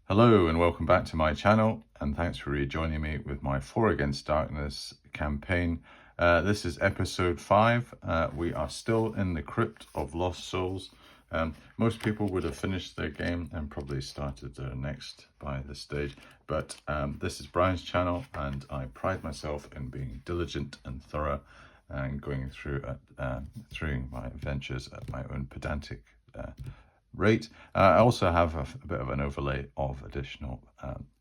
Hello and welcome back to my channel, and thanks for rejoining me with my 4 Against Darkness campaign. This is episode 5. We are still in the Crypt of Lost Souls. Most people would have finished their game and probably started their next by this stage, but this is Brian's channel and I pride myself in being diligent and thorough and going through my adventures at my own pedantic rate. I also have a bit of an overlay of additional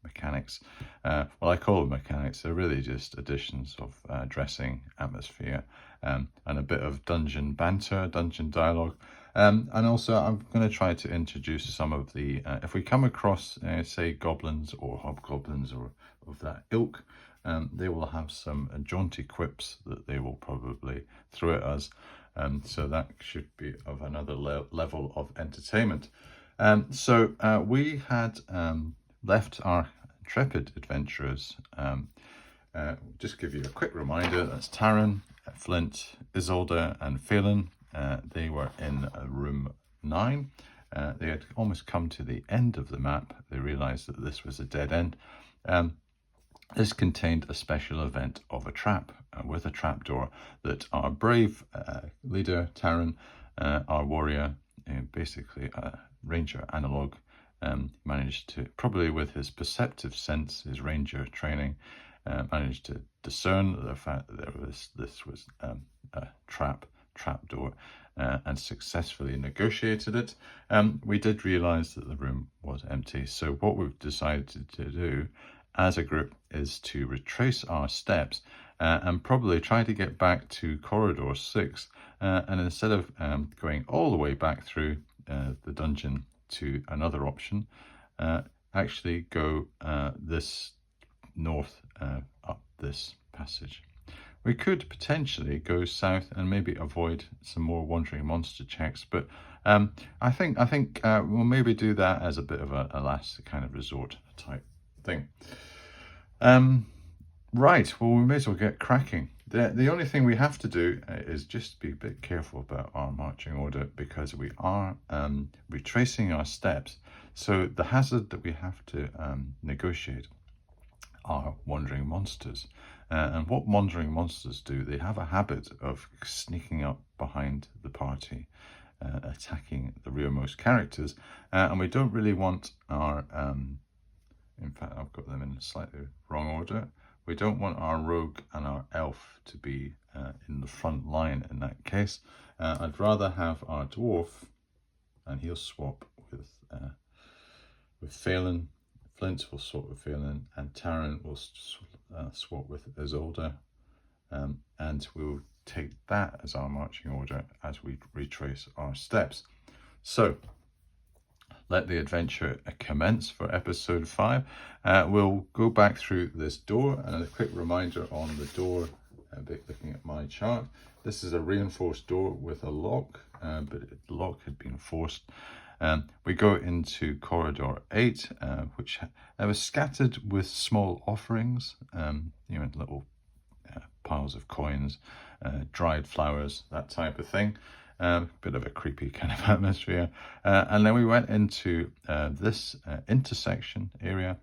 mechanics. Well, I call them mechanics. They're really just additions of dressing, atmosphere, and a bit of dungeon banter, dungeon dialogue. And also I'm going to try to introduce some of the, if we come across, say, goblins or hobgoblins or of that ilk, they will have some jaunty quips that they will probably throw at us. So that should be of another level of entertainment. We had left our intrepid adventurers. Just give you a quick reminder, that's Taryn, Flint, Isolde and Phelan. They were in room 9. They had almost come to the end of the map. They realised that this was a dead end. This contained a special event of a trap with a trapdoor that our brave leader, Taryn, our warrior, basically a ranger analog, managed to, probably with his perceptive sense, his ranger training, managed to discern the fact that this was a trapdoor and successfully negotiated it. We did realise that the room was empty, so what we've decided to do as a group is to retrace our steps and probably try to get back to corridor 6, and instead of going all the way back through the dungeon to another option, actually go this north up this passage. We could potentially go south and maybe avoid some more wandering monster checks, but I think we'll maybe do that as a bit of a last kind of resort type thing. Right, well, we may as well get cracking. The only thing we have to do is just be a bit careful about our marching order, because we are retracing our steps. So the hazard that we have to negotiate are wandering monsters. And what wandering monsters do, they have a habit of sneaking up behind the party, attacking the rearmost characters, and we don't really want our in fact, I've got them in a slightly wrong order. We don't want our rogue and our elf to be in the front line in that case. I'd rather have our dwarf, and he'll swap with Phelan. Flint will swap with Phelan, and Taryn will swap with Isolde. And we'll take that as our marching order as we retrace our steps. So, let the adventure commence for episode 5. We'll go back through this door, and a quick reminder on the door, looking at my chart. This is a reinforced door with a lock, but the lock had been forced. We go into corridor 8, which was scattered with small offerings, little piles of coins, dried flowers, that type of thing. Bit of a creepy kind of atmosphere. And then we went into this intersection area,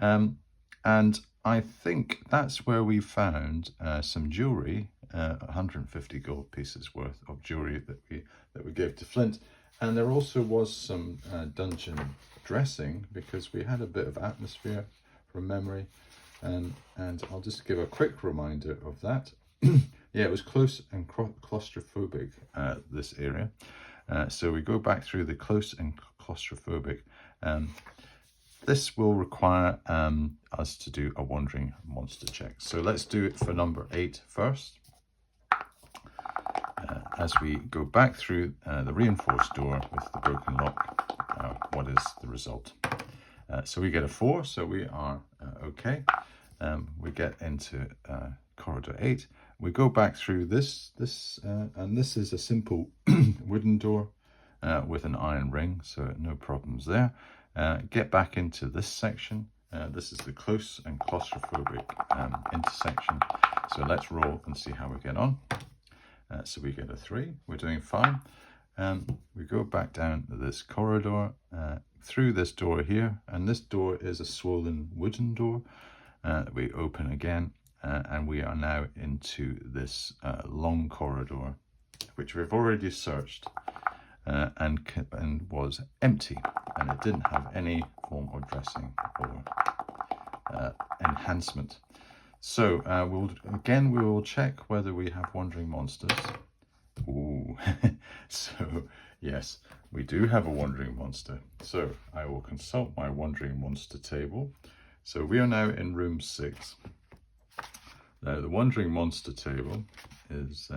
and I think that's where we found some jewelry, 150 gold pieces worth of jewelry that we gave to Flint. And there also was some dungeon dressing, because we had a bit of atmosphere from memory, and I'll just give a quick reminder of that. Yeah, it was close and claustrophobic, this area. So we go back through the close and claustrophobic. This will require us to do a wandering monster check. So let's do it for number 8 first. As we go back through the reinforced door with the broken lock, what is the result? So we get a 4, so we are okay. We get into corridor 8. We go back through this, and this is a simple wooden door with an iron ring, so no problems there. Get back into this section. This is the close and claustrophobic intersection. So let's roll and see how we get on. So we get a 3. We're doing fine. We go back down this corridor, through this door here, and this door is a swollen wooden door. We open again, and we are now into this long corridor, which we've already searched, and was empty, and it didn't have any form of dressing or enhancement. So we will check whether we have wandering monsters. Ooh, so yes, we do have a wandering monster. So I will consult my wandering monster table. So we are now in room 6. Now the wandering monster table is,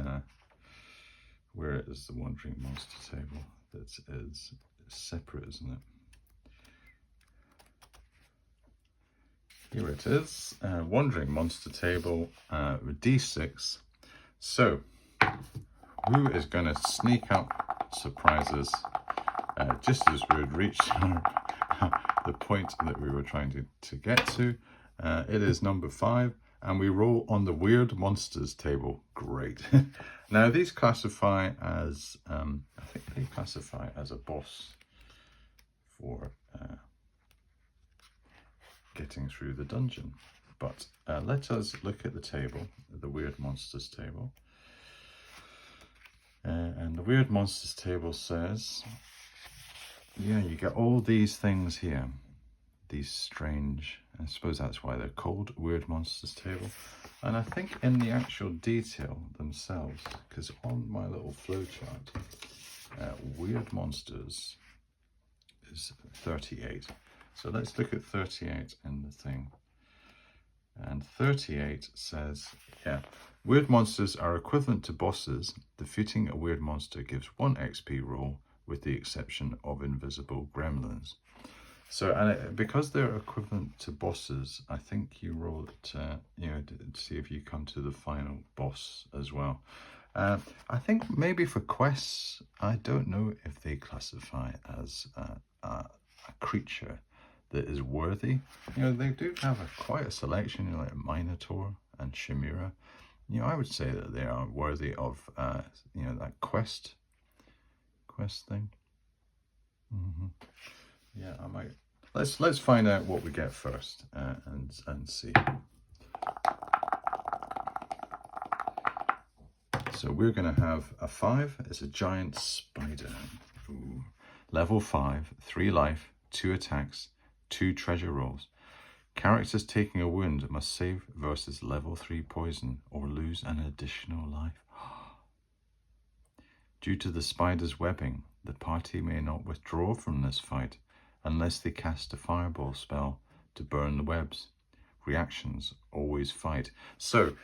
where is the wandering monster table? That is separate, isn't it? Here it is, wandering monster table, D6. So who is going to sneak up, surprise us, just as we had reached the point that we were trying to get to? It is number 5, and we roll on the weird monsters table. Great. Now these classify as, I think they classify as a boss for getting through the dungeon. But let us look at the table, the weird monsters table. And the weird monsters table says, yeah, you get all these things here, these strange, I suppose that's why they're called weird monsters table. And I think in the actual detail themselves, because on my little flowchart, weird monsters is 38. So let's look at 38 in the thing. And 38 says, yeah, weird monsters are equivalent to bosses. Defeating a weird monster gives 1 XP roll, with the exception of invisible gremlins. So, and because they're equivalent to bosses, I think you roll it, you know, to see if you come to the final boss as well. I think maybe for quests, I don't know if they classify as a creature that is worthy. You know, they do have quite a selection, you know, like Minotaur and Chimera. You know, I would say that they are worthy of, you know, that quest thing. Yeah, I might. Let's find out what we get first, and see. So we're going to have a 5. It's a giant spider. Ooh. Level 5, 3 life, 2 attacks, 2 treasure rolls. Characters taking a wound must save versus level 3 poison or lose an additional life. Due to the spider's webbing, the party may not withdraw from this fight unless they cast a fireball spell to burn the webs. Reactions: always fight. So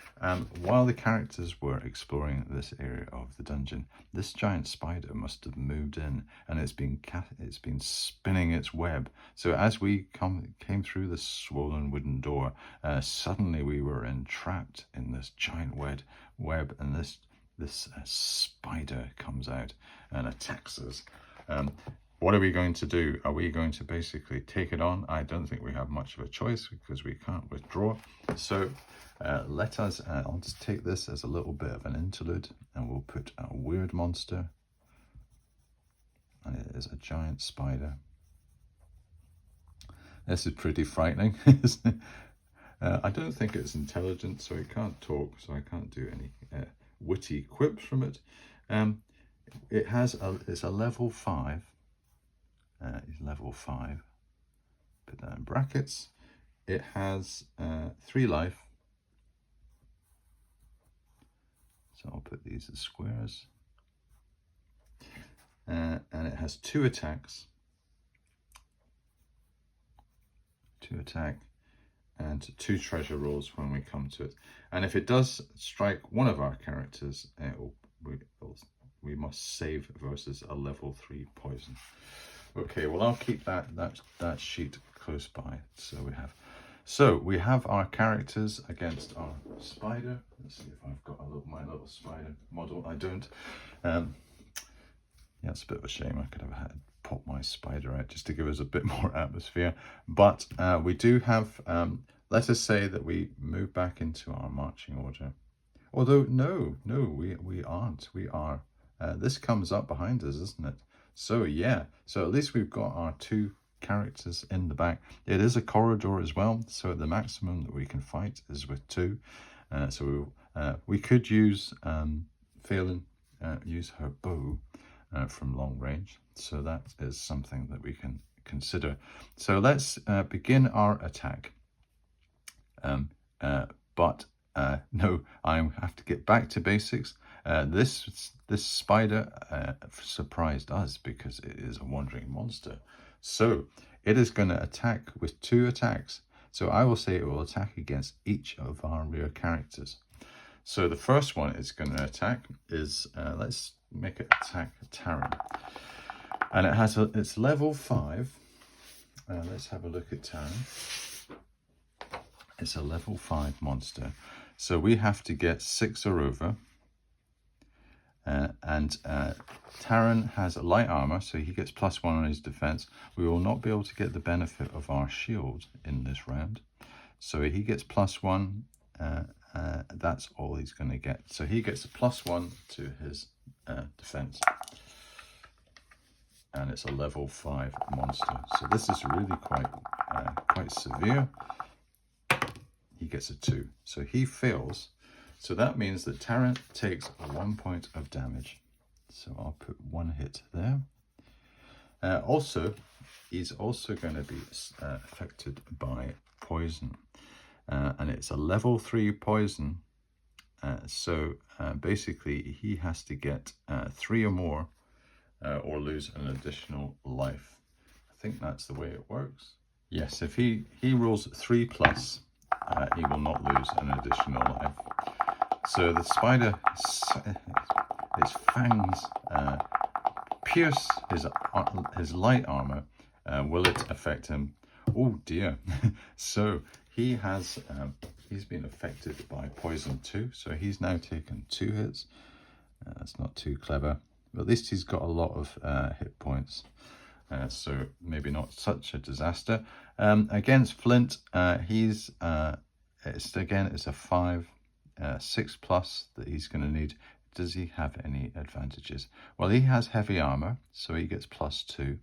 while the characters were exploring this area of the dungeon, this giant spider must have moved in, and it's been spinning its web. So as we came through the swollen wooden door, suddenly we were entrapped in this giant web, and this spider comes out and attacks us. What are we going to do? Are we going to basically take it on? I don't think we have much of a choice because we can't withdraw. So let us, I'll just take this as a little bit of an interlude, and we'll put a weird monster. And it is a giant spider. This is pretty frightening, isn't it? I don't think it's intelligent, so it can't talk, so I can't do any witty quips from it. It's a level 5. Is level 5. Put that in brackets. It has 3 life. So I'll put these as squares. And it has 2 attacks. 2 attack and 2 treasure rolls when we come to it. And if it does strike one of our characters, we must save versus a level 3 poison. Okay, well, I'll keep that sheet close by. So we have our characters against our spider. Let's see if I've got my little spider model. I don't. Yeah, it's a bit of a shame. I could have popped my spider out just to give us a bit more atmosphere. But we do have. Let us say that we move back into our marching order. Although no, we aren't. We are. This comes up behind us, isn't it? So yeah, so at least we've got our 2 characters in the back. It is a corridor as well, so the maximum that we can fight is with 2. So we could use Phelan, use her bow from long range. So that is something that we can consider. So let's begin our attack. No, I have to get back to basics. This spider surprised us because it is a wandering monster. So it is going to attack with 2 attacks. So I will say it will attack against each of our rear characters. So the first one it's going to attack is, let's make it attack Taran. And it has it's level 5. Let's have a look at Taran. It's a level 5 monster. So we have to get 6 or over. Taran has light armor, so he gets +1 on his defense. We will not be able to get the benefit of our shield in this round. So he gets +1. That's all he's going to get. So he gets a +1 to his defense. And it's a level 5 monster. So this is really quite severe. He gets a 2. So he fails. So that means that Taran takes 1 point of damage. So I'll put 1 hit there. Also, he's also going to be affected by poison. And it's a level 3 poison. So basically he has to get 3 or more or lose an additional life. I think that's the way it works. Yes, if he rolls 3+, he will not lose an additional life. So the spider, its fangs pierce his light armor. Will it affect him? Oh dear. So he has he's been affected by poison too. So he's now taken 2 hits. That's not too clever. But at least he's got a lot of hit points. So maybe not such a disaster. Against Flint, it's a 5, 6+ that he's going to need. Does he have any advantages? Well, he has heavy armor, so he gets +2.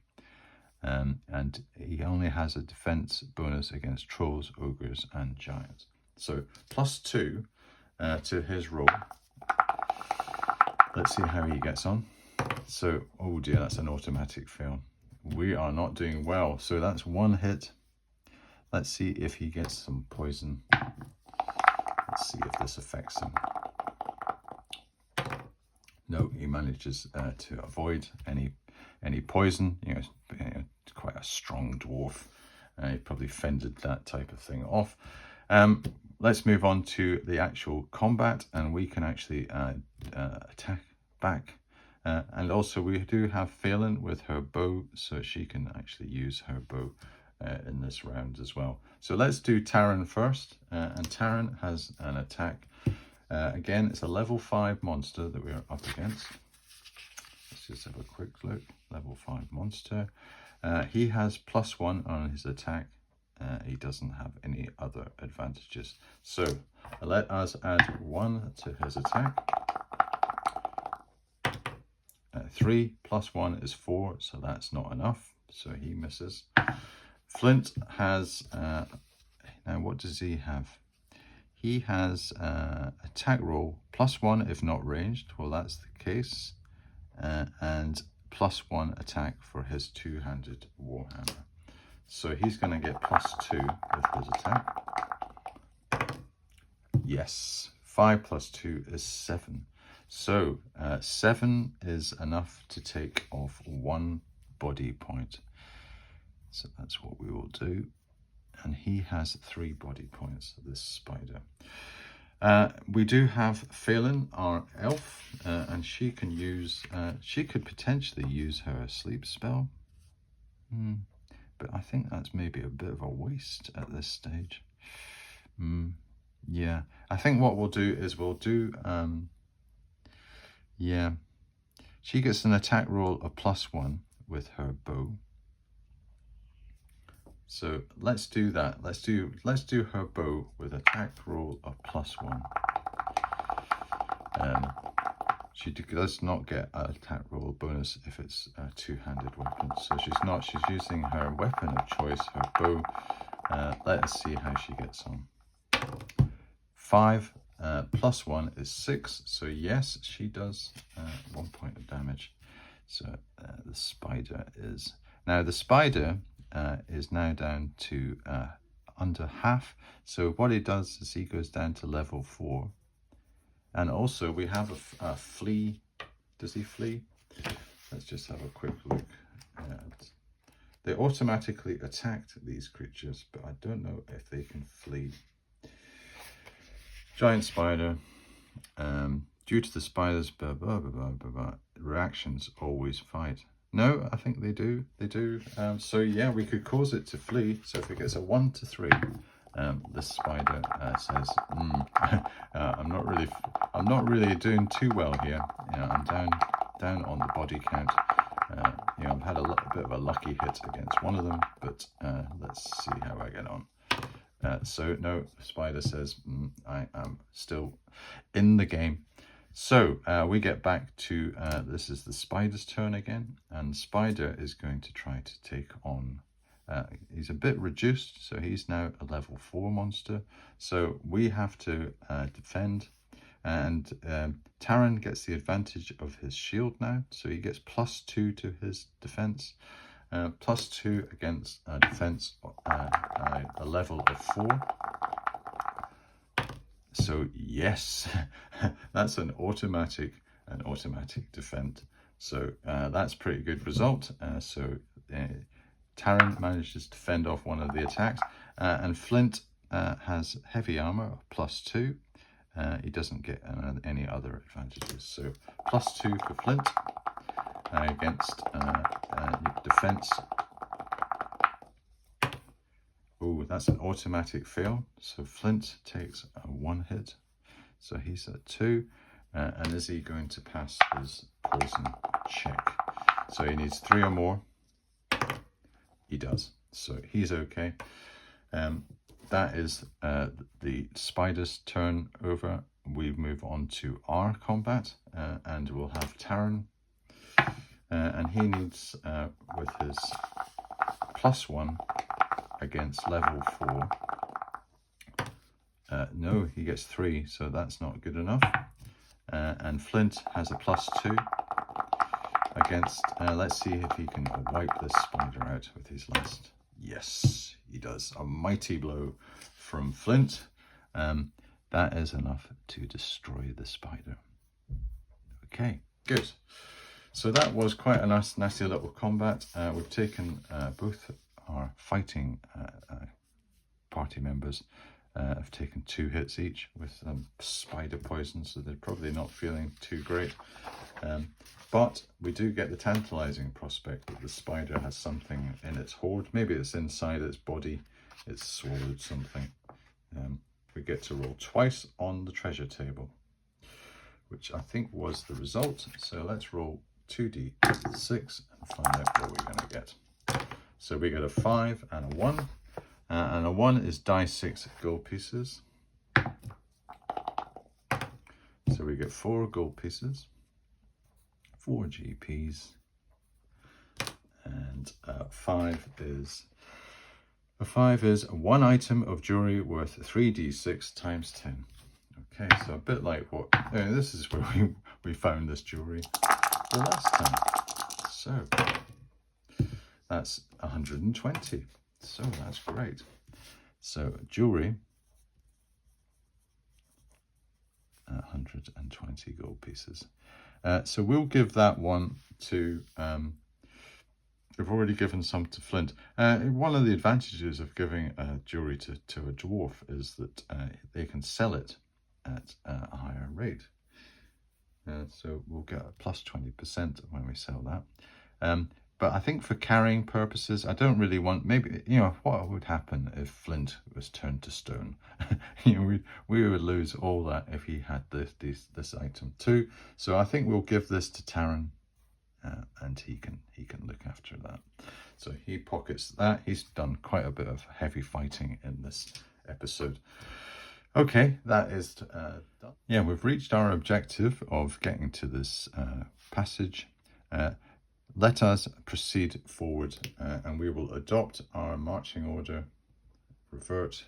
And he only has a defense bonus against trolls, ogres, and giants. So +2 to his roll. Let's see how he gets on. So, oh dear, that's an automatic fail. We are not doing well. So that's 1 hit. Let's see if he gets some poison. Let's see if this affects him. No, he manages to avoid any poison. You know, it's quite a strong dwarf. He probably fended that type of thing off. Let's move on to the actual combat, and we can actually attack back. And also we do have Phelan with her bow, so she can actually use her bow in this round as well. So let's do Taran first, and Taran has an attack. Again, it's a level 5 monster that we're up against. Let's just have a quick look. Level 5 monster. He has +1 on his attack. He doesn't have any other advantages. So let us add 1 to his attack. 3 + 1 is 4, so that's not enough. So he misses. Flint has, now what does he have? He has attack roll +1 if not ranged. Well, that's the case. And +1 attack for his 2-handed warhammer. So he's going to get +2 with his attack. Yes, 5 + 2 is 7. So 7 is enough to take off 1 body point. So that's what we will do. And he has 3 body points, this spider. We do have Phelan, our elf, and she can use, she could potentially use her sleep spell. But I think that's maybe a bit of a waste at this stage. Yeah, I think what we'll do is we'll do, yeah, she gets an attack roll of +1 with her bow. So let's do that. Let's do her bow with attack roll of +1. She does not get an attack roll bonus if it's a two-handed weapon. So she's using her weapon of choice, her bow. Let us see how she gets on. 5 plus 1 is 6. So yes, she does 1 point of damage. So the spider is... Now the spider is now down to under half. So what he does is he goes down to level 4. And also we have a flea. Does he flee? Let's just have a quick look. They automatically attacked these creatures, but I don't know if they can flee. Giant spider. Due to the spider's reactions, always fight. No, I think they do. They do. So yeah, we could cause it to flee. So if it gets a 1 to 3, the spider says, I'm not really doing too well here. You know, I'm down on the body count. You know, I've had a bit of a lucky hit against one of them, but let's see how I get on. So no, spider says, I am still in the game. So we get back to, this is the spider's turn again, and spider is going to try to take on, he's a bit reduced, so he's now a level 4 monster. So we have to defend, and Taran gets the advantage of his shield now, so he gets +2 to his defense, +2 against defense, a level of 4. So yes, that's an automatic defend. So that's pretty good result. So Taran manages to fend off one of the attacks, and Flint has heavy armor of +2. He doesn't get any other advantages. So +2 for Flint against defense. Oh, that's an automatic fail. So Flint takes a 1 hit. So he's at 2. And is he going to pass his poison check? So he needs 3 or more. He does. So he's okay. That is the spider's turn over. We move on to our combat, and we'll have Taran. And he needs, with his +1, against level 4. No, he gets 3, so that's not good enough. And Flint has a +2 against, let's see if he can wipe this spider out with his last. Yes, he does. A mighty blow from Flint. That is enough to destroy the spider. Okay, good. So that was quite a nasty little combat. We've taken both our fighting party members have taken 2 hits each with spider poison, so they're probably not feeling too great. But we do get the tantalizing prospect that the spider has something in its hoard. Maybe it's inside its body, it's swallowed something. We get to roll twice on the treasure table, which I think was the result. So let's roll 2d6 and find out what we're going to get. So we get a 5 and a 1, and a 1 is die 6 gold pieces. So we get 4 gold pieces, 4 GPs, and 5 is 1 item of jewelry worth 3d6 times 10. Okay, so a bit like what, this is where we found this jewelry the last time. So that's 120. So that's great. So jewelry, 120 gold pieces. So we'll give that one to, we've already given some to Flint. One of the advantages of giving jewelry to a dwarf is that they can sell it at a higher rate. So we'll get a +20% when we sell that. But I think for carrying purposes, I don't really want, maybe, you know, what would happen if Flint was turned to stone? You know, we would lose all that if he had this item too. So I think we'll give this to Taran, and he can look after that. So he pockets that. He's done quite a bit of heavy fighting in this episode. Okay, that is done. Yeah, we've reached our objective of getting to this passage. Let us proceed forward and we will adopt our marching order, revert.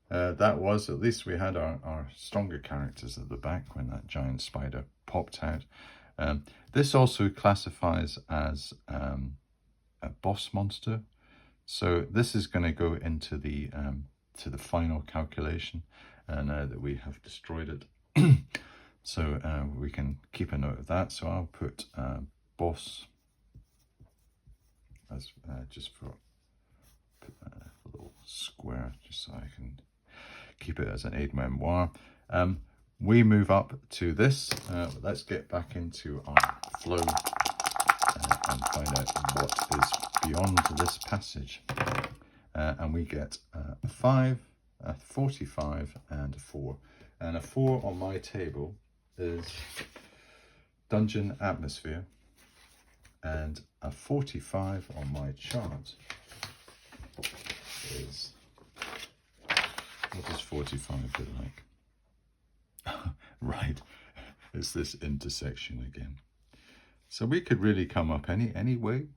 That was, at least we had our stronger characters at the back when that giant spider popped out. This also classifies as a boss monster. So this is going to go into the to the final calculation now that we have destroyed it. So we can keep a note of that. So I'll put boss as just for a little square, just so I can keep it as an aide-memoire. We move up to this. Let's get back into our flow and find out what is beyond this passage. And we get a 5, a 45 and a 4. And a 4 on my table is dungeon atmosphere, and a 45 on my chart is, what does 45 look like? Right, it's this intersection again. So we could really come up any way.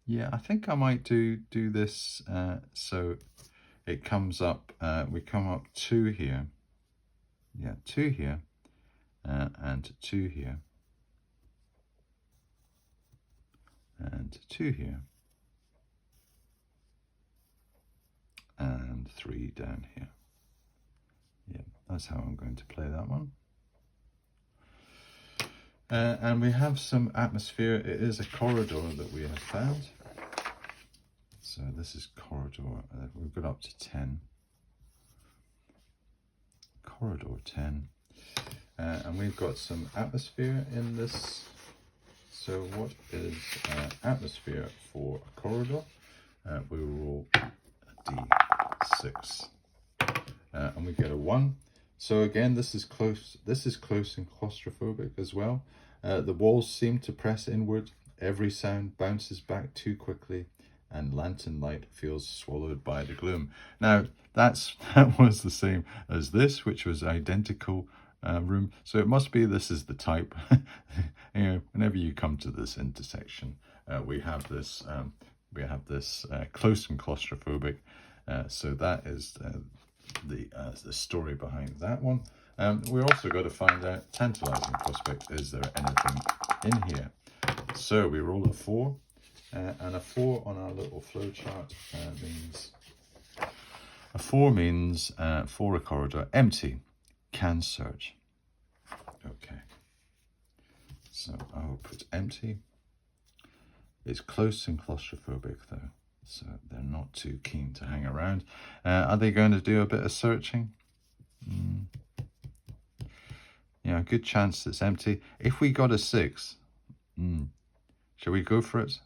Yeah, I think I might do this so it comes up, we come up 2 here. Yeah, 2 here and 2 here and 2 here and 3 down here. Yeah, that's how I'm going to play that one. And we have some atmosphere. It is a corridor that we have found. So this is corridor. We've got up to 10. Corridor 10. And we've got some atmosphere in this. So what is atmosphere for a corridor? We roll a d6. And we get a 1. So again, this is close. This is close and claustrophobic as well. The walls seem to press inward. Every sound bounces back too quickly, and lantern light feels swallowed by the gloom. Now, that was the same as this, which was identical room. So it must be this is the type. You know, whenever you come to this intersection, we have this close and claustrophobic. So that is the story behind that one. We also got to find out, tantalizing prospect, is there anything in here? So we roll a 4, and a 4 on our little flow chart means, a 4 means for a corridor, empty, can search. Okay, so I will put empty. It's close and claustrophobic though, so they're not too keen to hang around. Are they going to do a bit of searching? Yeah, good chance it's empty. If we got a 6, shall we go for it?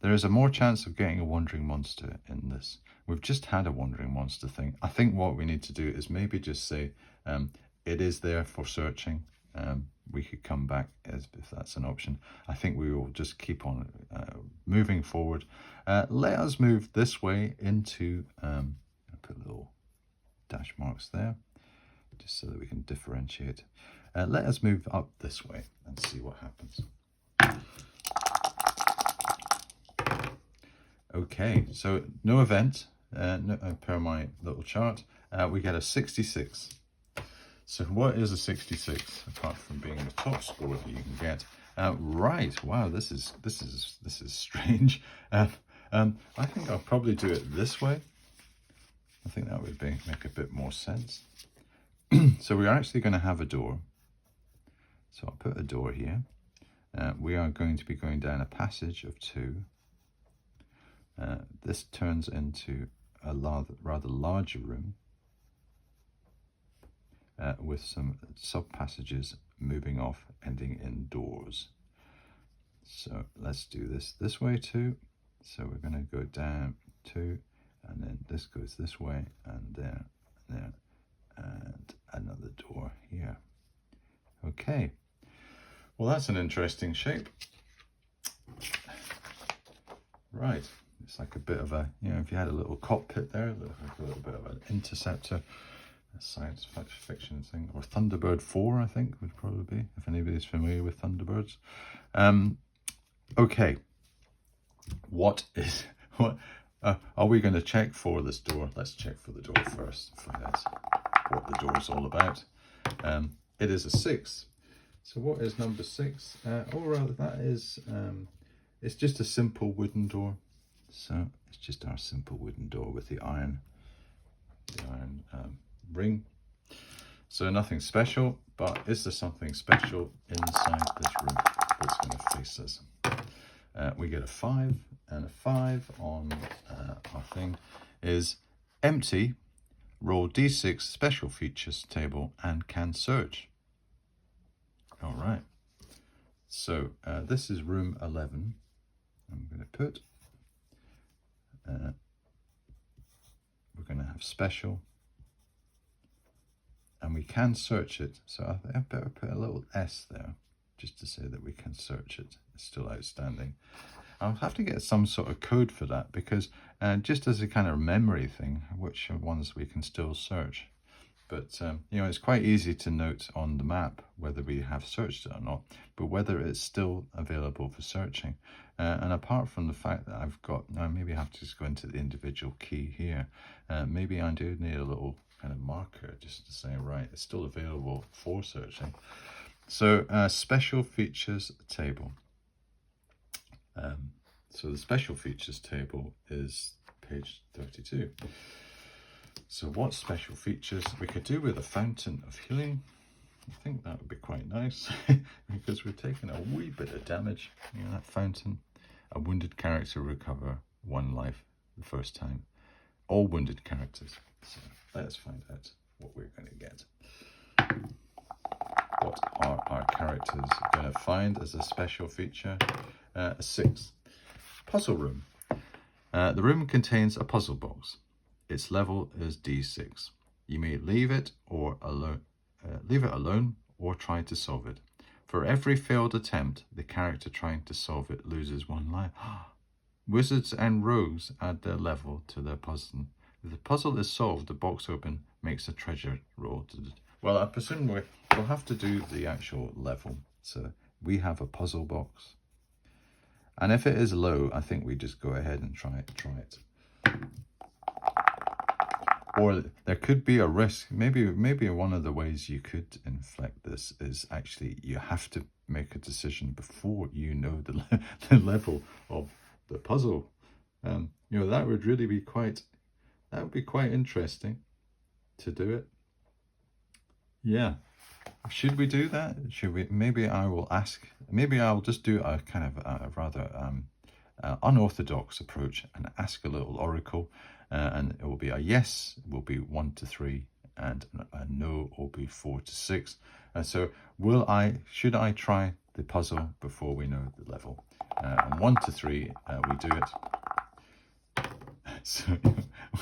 There is a more chance of getting a wandering monster in this. We've just had a wandering monster thing. I think what we need to do is maybe just say it is there for searching. We could come back if that's an option. I think we will just keep on moving forward. Let us move this way into, I'll put little dash marks there, just so that we can differentiate. Let us move up this way and see what happens. Okay, so no event per my little chart. We get a 66. So what is a 66 apart from being the top score that you can get? Right, wow, this is strange. I think I'll probably do it this way. I think that would make a bit more sense. So we're actually going to have a door. So I'll put a door here. We are going to be going down a passage of 2. This turns into a rather larger room with some sub-passages moving off, ending in doors. So let's do this way too. So we're going to go down 2, and then this goes this way, and there, and another door here. Okay. Well, that's an interesting shape. Right. It's like a bit of a, you know, if you had a little cockpit there, like a little bit of an interceptor. science fiction thing, or Thunderbird 4, I think would probably be, if anybody's familiar with Thunderbirds. Okay, what are we going to check for this door? Let's check for the door first, find out what the door is all about. It is a 6. So what is number 6? Oh, rather, that is, it's just a simple wooden door. So it's just our simple wooden door with the iron ring. So nothing special, but is there something special inside this room that's going to face us? We get a 5, and a 5 on our thing is empty, roll d6 special features table and can search. All right, so this is room 11. I'm going to put, we're going to have special, and we can search it. So I better put a little S there, just to say that we can search it. It's still outstanding. I'll have to get some sort of code for that, because just as a kind of memory thing, which ones we can still search. But, you know, it's quite easy to note on the map whether we have searched it or not, but whether it's still available for searching. And apart from the fact that I've got, now maybe I have to just go into the individual key here. Maybe I do need a little kind of marker just to say, right, it's still available for searching. So special features table. So the special features table is page 32. So what special features we could do with a fountain of healing? I think that would be quite nice because we're taking a wee bit of damage. You know, that fountain. A wounded character recover 1 life the first time. All wounded characters. So let's find out what we're going to get. What are our characters going to find as a special feature? A 6. Puzzle room. The room contains a puzzle box. Its level is D6. You may leave it alone or try to solve it. For every failed attempt, the character trying to solve it loses 1 life. Wizards and rogues add their level to their puzzle. If the puzzle is solved, the box open makes a treasure roll. Well, I presume we'll have to do the actual level. So we have a puzzle box. And if it is low, I think we just go ahead and try it. Or there could be a risk. Maybe one of the ways you could inflect this is actually you have to make a decision before you know the level of the puzzle. You know, that would really be quite interesting to do it. Yeah. Should we do that? Should we? Maybe I will ask. Maybe I'll just do a kind of a rather unorthodox approach and ask a little oracle, and it will be a yes will be 1 to 3, and a no will be 4 to 6. And so, should I try the puzzle before we know the level? And 1 to 3, we do it. So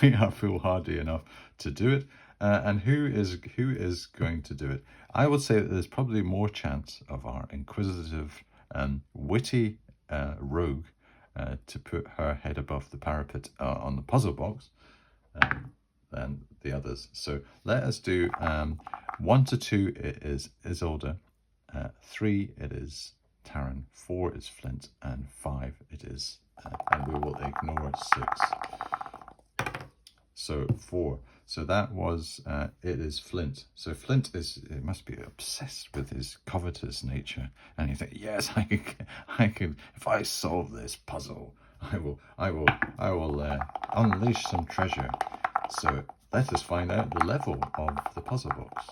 we are foolhardy enough to do it. And who is going to do it? I would say that there's probably more chance of our inquisitive, witty rogue to put her head above the parapet on the puzzle box than the others. So let us do 1 to 2. It is Isolde. 3 it is Taran. 4 is Flint, and 5 it is, and we will ignore 6. So 4. So that was, it is Flint. So Flint it must be obsessed with his covetous nature. And you think, yes, I can, if I solve this puzzle, I will unleash some treasure. So let us find out the level of the puzzle box.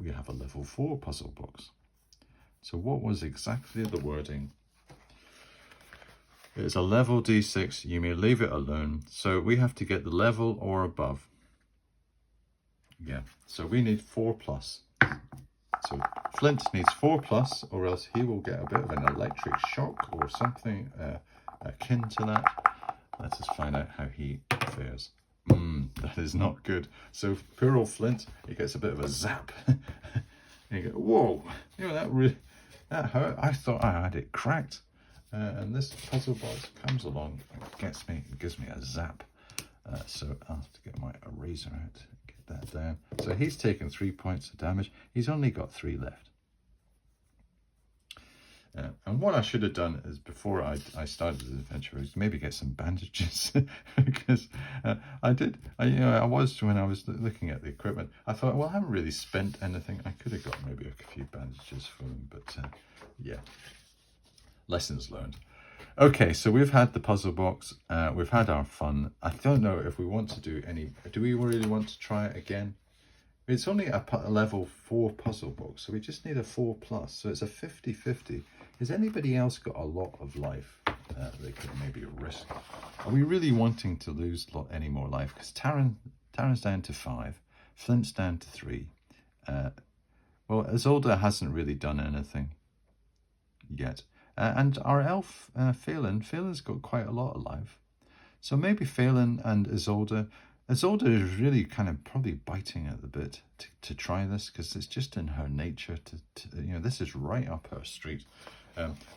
We have a level 4 puzzle box. So what was exactly the wording? It's a level D6, you may leave it alone. So we have to get the level or above. Yeah, so we need 4+. So Flint needs 4+, or else he will get a bit of an electric shock or something akin to that. Let us find out how he fares. That is not good. So poor old Flint, he gets a bit of a zap. And you go, whoa, you know, that hurt. I thought I had it cracked. And this puzzle box comes along and gives me a zap. So I'll have to get my eraser out. Get get that down. So he's taken 3 points of damage. He's only got 3 left. And what I should have done is, before I started the adventure, is maybe get some bandages. Because I was, when I was looking at the equipment, I thought, well, I haven't really spent anything. I could have got maybe a few bandages for them, but yeah, lessons learned. Okay, so we've had the puzzle box, we've had our fun. I don't know if we want to do we really want to try it again? It's only a level 4 puzzle box, so we just need a 4+, so it's a 50-50. Has anybody else got a lot of life they could maybe risk? Are we really wanting to lose any more life? Because Taran's down to 5, Flint's down to 3. Well, Isolde hasn't really done anything yet. And our elf, Phelan's got quite a lot of life. So maybe Phelan and Isolde is really kind of probably biting at the bit to try this, because it's just in her nature to this is right up her street.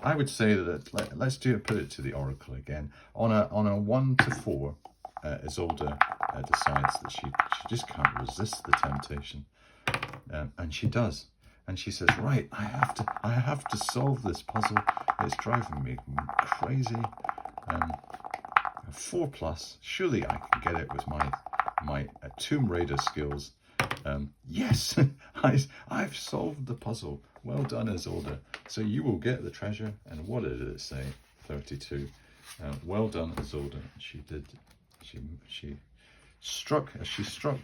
I would say that let's put it to the oracle again. On a 1 to 4, Isolde decides that she just can't resist the temptation, and she does. And she says, right, I have to solve this puzzle. It's driving me crazy. 4+, surely I can get it with my Tomb Raider skills. Yes, I've solved the puzzle. Well done, Isolde. So you will get the treasure. And what did it say? 32. Well done, Isolde. She did. She struck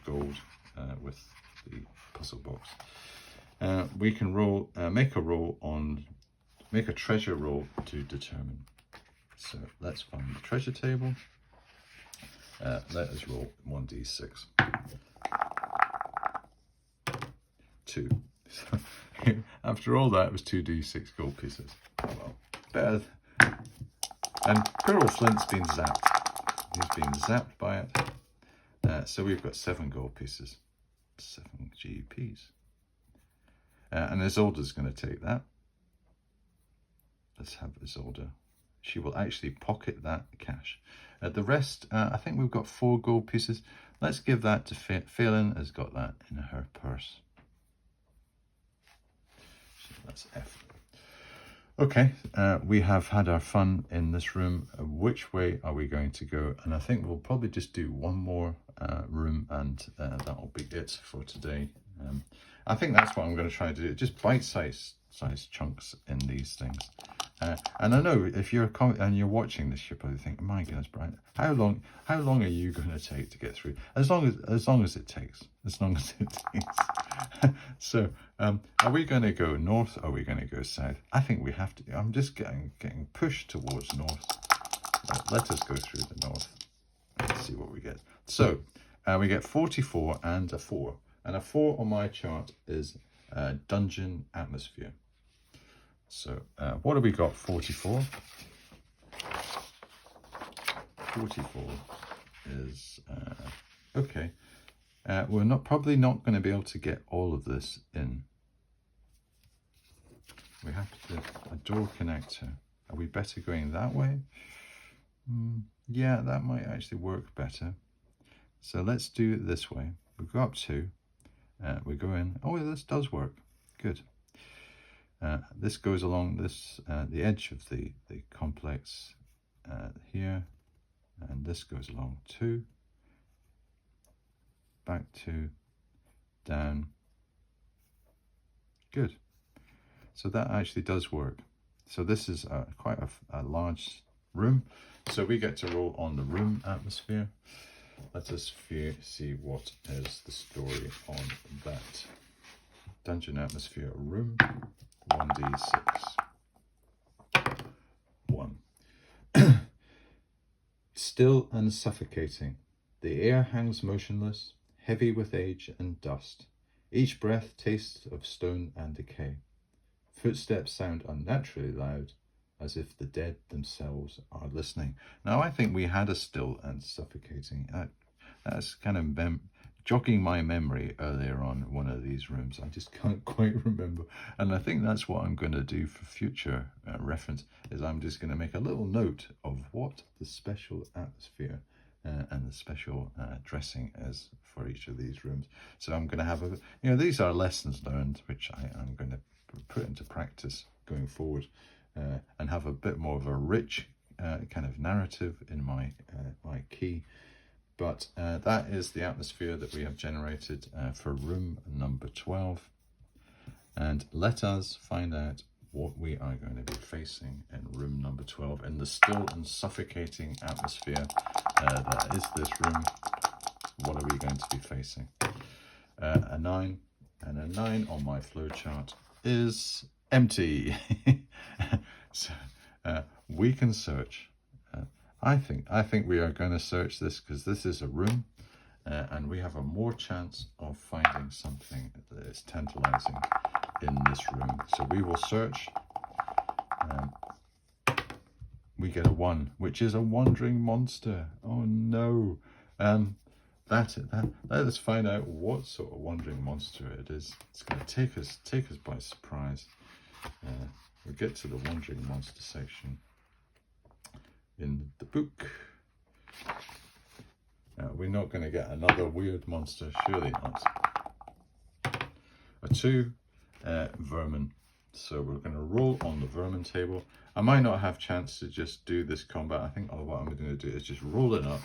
gold with the puzzle box. We can roll, make a treasure roll to determine. So let's find the treasure table. Let us roll 1d6. 2. So, after all that, it was 2d6 gold pieces. Oh well, better. And poor old Flint's been zapped. He's been zapped by it. So we've got 7 gold pieces. 7 GPs. And Isolde's going to take that. Let's have Isolde. She will actually pocket that cash. The rest, I think we've got 4 gold pieces. Let's give that to Phelan. Has got that in her purse. So that's F. Okay, we have had our fun in this room. Which way are we going to go? And I think we'll probably just do one more room, and that'll be it for today. I think that's what I'm going to try to do. Just bite-sized chunks in these things. And I know if you're watching this, you're probably thinking, "My goodness, Brian, how long are you going to take to get through?" As long as it takes. As long as it takes. So, are we going to go north? Or are we going to go south? I think we have to. I'm just getting pushed towards north. Let us go through the north. Let's see what we get. So, we get 44 and a 4. And a 4 on my chart is dungeon atmosphere. So what have we got? 44. 44 is okay. We're probably not going to be able to get all of this in. We have to a door connector. Are we better going that way? Yeah, that might actually work better. So let's do it this way. We go up 2. We go in. Oh, this does work. Good. This goes along the edge of the complex here, and this goes along 2, back 2, down. Good. So that actually does work. So this is quite a large room. So we get to roll on the room atmosphere. Let us see what is the story on that. Dungeon atmosphere room. 1d6. 1. Still and suffocating. The air hangs motionless, heavy with age and dust. Each breath tastes of stone and decay. Footsteps sound unnaturally loud, as if the dead themselves are listening. Now, I think we had a still and suffocating. That's kind of jogging my memory earlier on one of these rooms. I just can't quite remember. And I think that's what I'm going to do for future reference, is I'm just going to make a little note of what the special atmosphere and the special dressing as for each of these rooms. So I'm going to have these are lessons learned, which I'm going to put into practice going forward, and have a bit more of a rich kind of narrative in my key. But that is the atmosphere that we have generated for room number 12. And let us find out what we are going to be facing in room number 12 in the still and suffocating atmosphere that is this room. What are we going to be facing? A 9, and a 9 on my flowchart is empty. So we can search. I think we are going to search this because this is a room, and we have a more chance of finding something that is tantalizing in this room. So we will search. We get a 1, which is a wandering monster. Oh no. Let us find out what sort of wandering monster it is. It's going to take us by surprise. We'll get to the wandering monster section in the book. We're not going to get another weird monster, surely not. A 2, vermin. So we're going to roll on the vermin table. I might not have chance to just do this combat. I think what I'm going to do is just roll it up.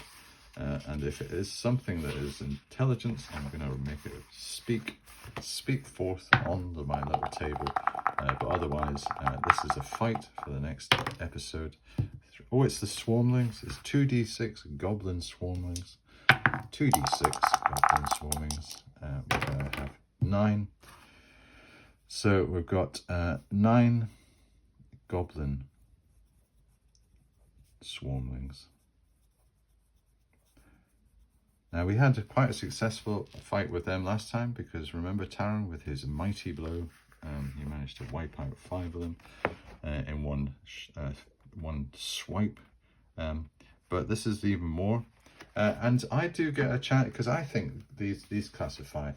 And if it is something that is intelligence, I'm going to make it speak forth on my little table. But otherwise, this is a fight for the next episode. Oh, it's the swarmlings. It's 2d6 goblin swarmlings. 2d6 goblin swarmlings. We're going to have 9. So we've got 9 goblin swarmlings. Now we had quite a successful fight with them last time, because remember Taran with his mighty blow, he managed to wipe out 5 of them in one swipe. But this is even more, and I do get a chance because I think these classify.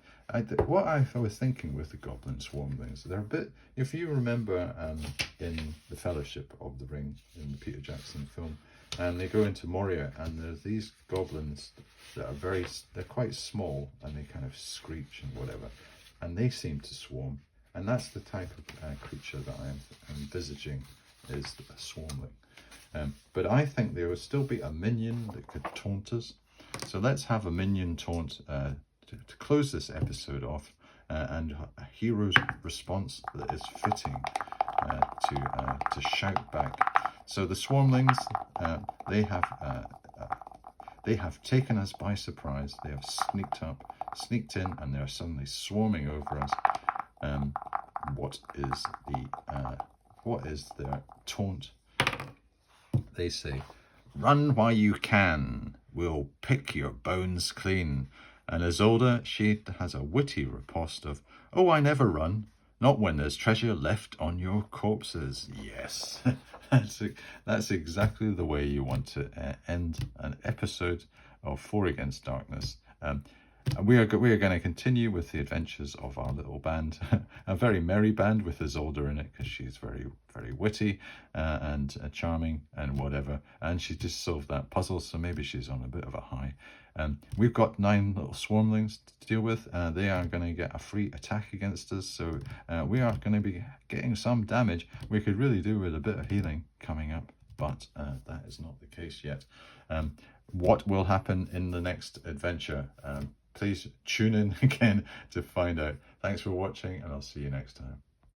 What I was thinking with the goblin swarmlings, they're a bit. If you remember, in the Fellowship of the Ring in the Peter Jackson film, and they go into Moria, and there's these goblins that are they're quite small, and they kind of screech and whatever, and they seem to swarm, and that's the type of creature that I'm envisaging is a swarmling. But I think there would still be a minion that could taunt us. So let's have a minion taunt to close this episode off, and a hero's response that is fitting to shout back. So the swarmlings, they have taken us by surprise. They have sneaked in, and they are suddenly swarming over us. What is their taunt? They say, "Run while you can. We'll pick your bones clean." And Isolde, she has a witty riposte of, "Oh, I never run. Not when there's treasure left on your corpses." Yes, that's exactly the way you want to end an episode of 4 Against Darkness. We are going to continue with the adventures of our little band, a very merry band with Isolde in it, because she's very, very witty and charming and whatever. And she just solved that puzzle, so maybe she's on a bit of a high. We've got 9 little swarmlings to deal with. They are going to get a free attack against us, so we are going to be getting some damage. We could really do with a bit of healing coming up, but that is not the case yet. What will happen in the next adventure? Please tune in again to find out. Thanks for watching, and I'll see you next time.